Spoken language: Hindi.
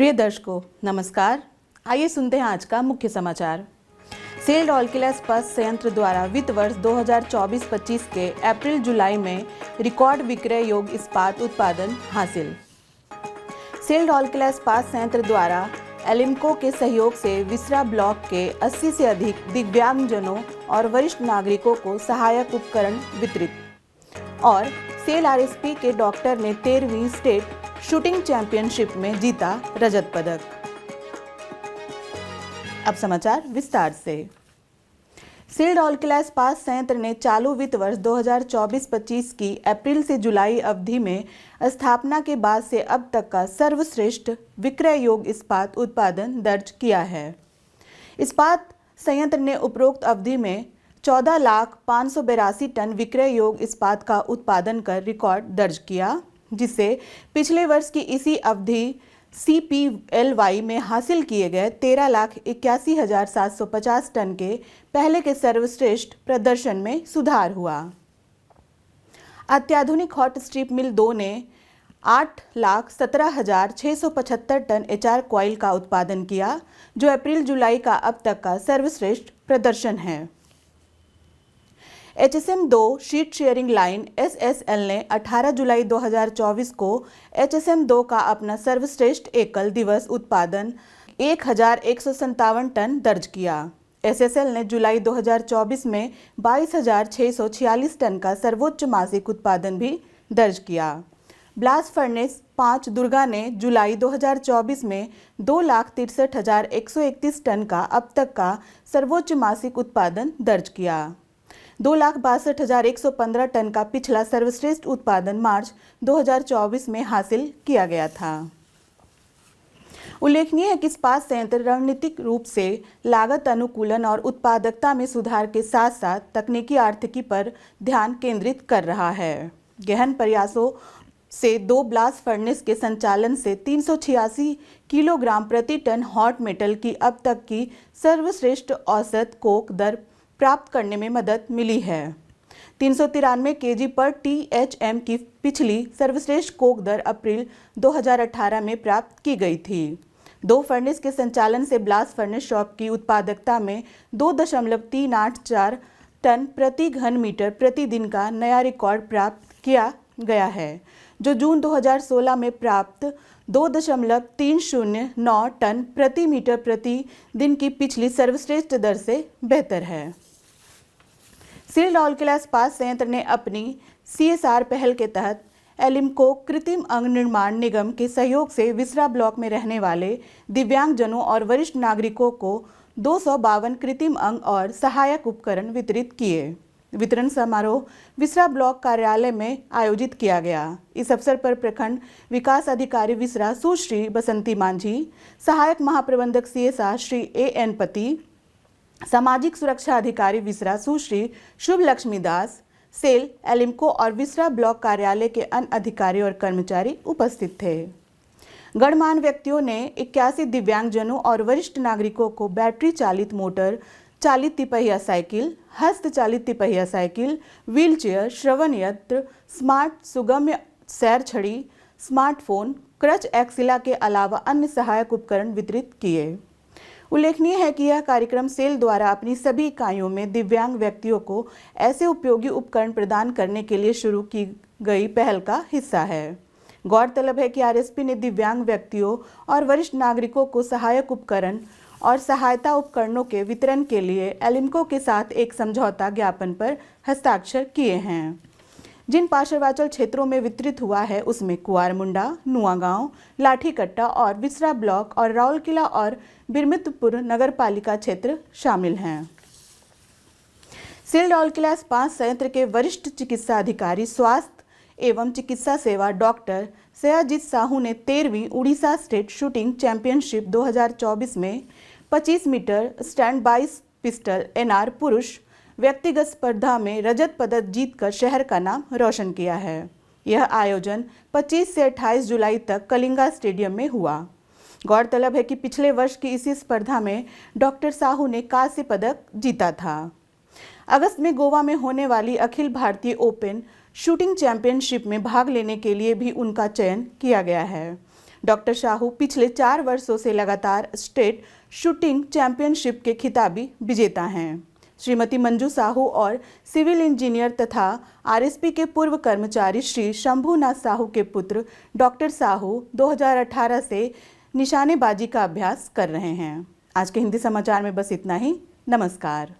प्रिय दर्शकों नमस्कार। आइए सुनते हैं आज का मुख्य समाचार। सेल राउरकेला इस्पात संयंत्र द्वारा वित्त वर्ष 2024-25 के अप्रैल जुलाई में रिकॉर्ड विक्रय योग्य इस्पात उत्पादन हासिल। सेल राउरकेला इस्पात संयंत्र द्वारा एलिम्को के सहयोग से विसरा ब्लॉक के 80 से अधिक दिव्यांगजनों और वरिष्ठ नागरिकों को सहायक उपकरण वितरित और सेल आरएसपी के डॉक्टर ने 13वीं स्टेट शूटिंग चैंपियनशिप में जीता रजत पदक। अब समाचार विस्तार से। सेल राउरकेला इस्पात संयंत्र ने चालू वित्त वर्ष 2024-25 की अप्रैल से जुलाई अवधि में स्थापना के बाद से अब तक का सर्वश्रेष्ठ विक्रय योग्य इस्पात उत्पादन दर्ज किया है। इस्पात संयंत्र ने उपरोक्त अवधि में 14,582 टन विक्रय योग्य इस्पात का उत्पादन कर रिकॉर्ड दर्ज किया, जिसे पिछले वर्ष की इसी अवधि CPLY में हासिल किए गए 13,81,750 टन के पहले के सर्वश्रेष्ठ प्रदर्शन में सुधार हुआ। अत्याधुनिक हॉट स्ट्रिप मिल 2 ने 8,17,675 टन HR कॉइल का उत्पादन किया, जो अप्रैल जुलाई का अब तक का सर्वश्रेष्ठ प्रदर्शन है। HSM 2 sheet sharing line SSL ने 18 जुलाई 2024 को HSM 2 का अपना सर्वश्रेष्ठ एकल दिवस उत्पादन 1,157 टन दर्ज किया। SSL ने जुलाई 2024 में 22,646 टन का सर्वोच्च मासिक उत्पादन भी दर्ज किया। ब्लास्ट फर्नेस 5 दुर्गा ने जुलाई 2024 में 2,63,131 टन का अब तक का सर्वोच्च मासिक उत्पादन दर्ज किया। 2,62,115 टन का पिछला सर्वश्रेष्ठ उत्पादन मार्च 2024 में हासिल किया गया था। उल्लेखनीय है कि इस्पात संयंत्र रणनीतिक रूप से लागत अनुकूलन और उत्पादकता में सुधार के साथ साथ तकनीकी आर्थिकी पर ध्यान केंद्रित कर रहा है। गहन प्रयासों से 2 ब्लास्ट फर्नेस के संचालन से 386 किलोग्राम प्रति टन हॉट मेटल की अब तक की सर्वश्रेष्ठ औसत कोक दर प्राप्त करने में मदद मिली है। 393 kg पर THM की पिछली सर्वश्रेष्ठ कोक दर अप्रैल 2018 में प्राप्त की गई थी। 2 फर्नेस के संचालन से ब्लास्ट फर्नेस शॉप की उत्पादकता में 2.384 टन प्रति घन मीटर प्रतिदिन का नया रिकॉर्ड प्राप्त किया गया है, जो जून 2016 में प्राप्त 2.309 टन प्रति मीटर प्रति दिन की पिछली सर्वश्रेष्ठ दर से बेहतर है। सेल राउरकेला इस्पात संयंत्र ने अपनी CSR पहल के तहत एलिम्को कृत्रिम अंग निर्माण निगम के सहयोग से विसरा ब्लॉक में रहने वाले दिव्यांगजनों और वरिष्ठ नागरिकों को 252 कृत्रिम अंग और सहायक उपकरण वितरित किए। वितरण समारोह विसरा ब्लॉक कार्यालय में आयोजित किया गया। इस अवसर पर प्रखंड विकास अधिकारी विसरा सुश्री बसंती मांझी, सहायक महाप्रबंधक CSR श्री AN पति, सामाजिक सुरक्षा अधिकारी विसरा सुश्री शुभ लक्ष्मी दास, सेल एलिम्को और विसरा ब्लॉक कार्यालय के अन्य अधिकारी और कर्मचारी उपस्थित थे। गणमान्य व्यक्तियों ने 81 दिव्यांगजनों और वरिष्ठ नागरिकों को बैटरी चालित मोटर चालित तिपहिया साइकिल, हस्त चालित तिपहिया साइकिल, व्हीलचेयर, श्रवण यंत्र, स्मार्ट सुगम्य सैर छड़ी, स्मार्टफोन, क्रच एक्सिला के अलावा अन्य सहायक उपकरण वितरित किए। उल्लेखनीय है कि यह कार्यक्रम सेल द्वारा अपनी सभी इकाइयों में दिव्यांग व्यक्तियों को ऐसे उपयोगी उपकरण प्रदान करने के लिए शुरू की गई पहल का हिस्सा है। गौरतलब है कि आरएसपी ने दिव्यांग व्यक्तियों और वरिष्ठ नागरिकों को सहायक उपकरण और सहायता उपकरणों के वितरण के लिए एलिम्को के साथ एक समझौता ज्ञापन पर हस्ताक्षर किए हैं। जिन पार्श्वांचल क्षेत्रों में वितरित हुआ है उसमें कुआरमुंडा, नुआगांव, लाठीकट्टा और विसरा ब्लॉक और राउरकेला और बिरमितपुर नगरपालिका क्षेत्र शामिल हैं। सेल राउरकेला इस्पात संयंत्र के वरिष्ठ चिकित्सा अधिकारी स्वास्थ्य एवं चिकित्सा सेवा डॉक्टर सयाजीत साहू ने 13वीं उड़ीसा स्टेट शूटिंग चैंपियनशिप 2024 में 25 metre standard pistol NR पुरुष व्यक्तिगत स्पर्धा में रजत पदक जीतकर शहर का नाम रोशन किया है। यह आयोजन 25 से 28 जुलाई तक कलिंगा स्टेडियम में हुआ। गौरतलब है कि पिछले वर्ष की इसी स्पर्धा में डॉक्टर साहू ने कांस्य पदक जीता था। अगस्त में गोवा में होने वाली Akhil Bharatiya open shooting championship में भाग लेने के लिए भी उनका चयन किया गया है। डॉक्टर साहू पिछले 4 वर्षों से लगातार स्टेट शूटिंग चैंपियनशिप के खिताबी विजेता हैं। श्रीमती मंजू साहू और सिविल इंजीनियर तथा आरएसपी के पूर्व कर्मचारी श्री शंभुनाथ साहू के पुत्र डॉक्टर साहू 2018 से निशानेबाजी का अभ्यास कर रहे हैं। आज के हिंदी समाचार में बस इतना ही। नमस्कार।